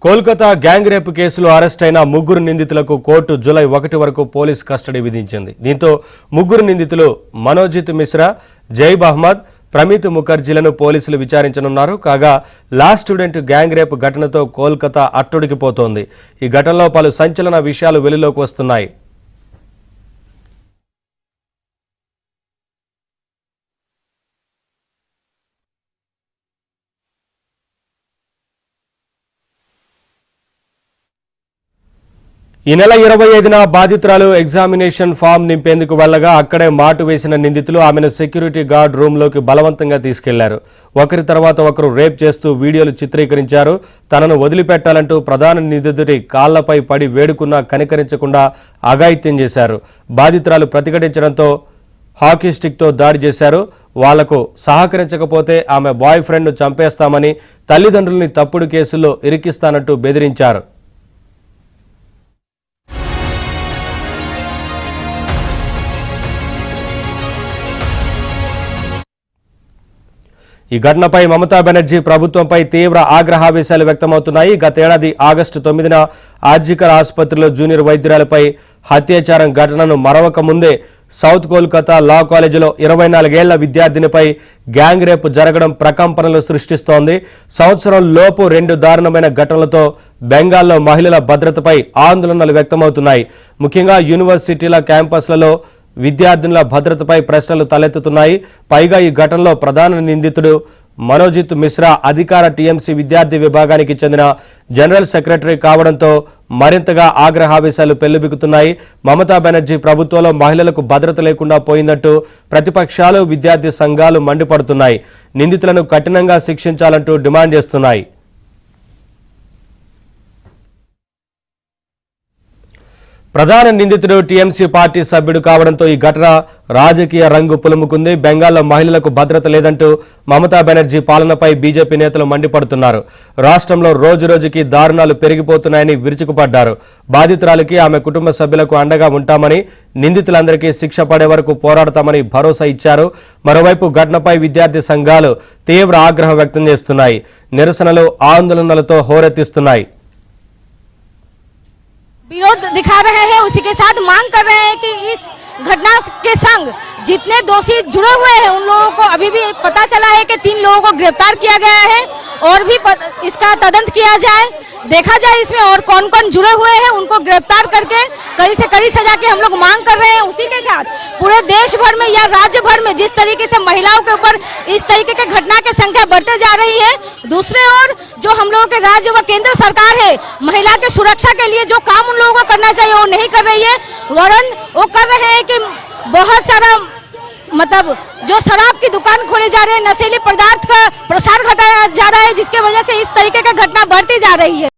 Kolkata gang rape కేసులో arrest అయిన ముగ్గురు నిందితులకు కోర్టు జూలై 1 వరకు పోలీస్ కస్టడీ విధించింది. దీంతో ముగ్గురు నిందితులు మనోజిత్ మిశ్రా, జైబ్ అహ్మద్, ప్రమిత్ ముఖర్జీలను పోలీసులు విచారించనున్నారు. కాగా లా స్టూడెంట్ గ్యాంగ్ రేప్ ఘటనతో కోల్కతా అట్టుడికిపోతోంది. ఈ ఘటనలో పలు సంచలన విషయాలు వెలుగులోకి వస్తున్నాయి. ఈ నెల 25న బాధితురాలు ఎగ్జామినేషన్ ఫామ్ నింపేందుకు వెళ్లగా అక్కడే మాటు వేసిన నిందితులు ఆమెను సెక్యూరిటీ గార్డ్ రూమ్లోకి బలవంతంగా తీసుకెళ్లారు. ఒకరి తర్వాత ఒకరు రేప్ చేస్తూ వీడియోలు చిత్రీకరించారు. తనను వదిలిపెట్టాలంటూ ప్రధాన నిందితుడి కాళ్లపై పడి వేడుకున్నా కనికరించకుండా అఘాయిత్యం చేశారు. బాధితురాలు ప్రతిఘటించడంతో హాకీ స్టిక్తో దాడి చేశారు. వాళ్లకు సహకరించకపోతే ఆమె బాయ్ ఫ్రెండ్ను చంపేస్తామని, తల్లిదండ్రుల్ని తప్పుడు కేసుల్లో ఇరికిస్తానంటూ బెదిరించారు. ఈ ఘటనపై మమతా బెనర్జీ ప్రభుత్వంపై తీవ్ర ఆగ్రహావేశాలు వ్యక్తమవుతున్నాయి. గతేడాది ఆగస్టు 9న ఆర్జికర్ ఆసుపత్రిలో జూనియర్ వైద్యురాలపై అత్యాచారం ఘటనను మరవక ముందే సౌత్ కోల్కతా లా కాలేజీలో 24 ఏళ్ల విద్యార్థినిపై గ్యాంగ్ రేప్ జరగడం ప్రకంపనలు సృష్టిస్తోంది. సంవత్సరం లోపు 2 దారుణమైన ఘటనలతో బెంగాల్లో మహిళల భద్రతపై ఆందోళనలు వ్యక్తమవుతున్నాయి. ముఖ్యంగా యూనివర్సిటీల క్యాంపస్లలో విద్యార్థినుల భద్రతపై ప్రశ్నలు తలెత్తుతున్నాయి. పైగా ఈ ఘటనలో ప్రధాన నిందితుడు మనోజిత్ మిశ్రా అధికార టీఎంసీ విద్యార్థి విభాగానికి చెందిన జనరల్ సెక్రటరీ కావడంతో మరింతగా ఆగ్రహావేశాలు పెల్లుబికుతున్నాయి. మమతా బెనర్జీ ప్రభుత్వంలో మహిళలకు భద్రత లేకుండా పోయిందంటూ ప్రతిపక్షాలు, విద్యార్థి సంఘాలు మండిపడుతున్నాయి. నిందితులను కఠినంగా శిక్షించాలంటూ డిమాండ్ చేస్తున్నాయి. ప్రధాన నిందితుడు టీఎంసీ పార్టీ సభ్యుడు కావడంతో ఈ ఘటన రాజకీయ రంగు పులుముకుంది. బెంగాల్లో మహిళలకు భద్రత లేదంటూ మమతా బెనర్జీ పాలనపై బీజేపీ నేతలు మండిపడుతున్నారు. రాష్ట్రంలో రోజురోజుకి దారుణాలు పెరిగిపోతున్నాయని విరుచుకుపడ్డారు. బాధితురాలికి, ఆమె కుటుంబ సభ్యులకు అండగా ఉంటామని, నిందితులందరికీ శిక్ష పడే వరకు పోరాడతామని భరోసా ఇచ్చారు. మరోవైపు ఘటనపై విద్యార్థి సంఘాలు తీవ్ర ఆగ్రహం వ్యక్తం చేస్తున్నాయి. నిరసనలు, ఆందోళనలతో హోరెత్తిస్తున్నాయి. विरोध दिखा रहे हैं, उसी के साथ मांग कर रहे हैं कि इस घटना के संग जितने दोषी जुड़े हुए हैं उन लोगों को, अभी भी पता चला है कि 3 लोगों को गिरफ्तार किया गया है और भी इसका तदंत किया जाए, देखा जाए इसमें और कौन कौन जुड़े हुए हैं, उनको गिरफ्तार करके कड़ी से कड़ी सजा की हम लोग मांग कर रहे हैं। उसी के साथ पूरे देश भर में या राज्य भर में जिस तरीके से महिलाओं के ऊपर इस तरीके के घटना की संख्या बढ़ते जा रही है, दूसरे ओर जो हम लोगों के राज्य व केंद्र सरकार है महिला के सुरक्षा के लिए जो काम उन लोगों को करना चाहिए वो नहीं कर रही है, वरन वो कर रहे हैं कि बहुत सारा मतलब जो शराब की दुकान खोले जा रहे हैं, नशीले पदार्थ का प्रसार घटाया जा रहा है, जिसके वजह से इस तरीके की घटना बढ़ती जा रही है।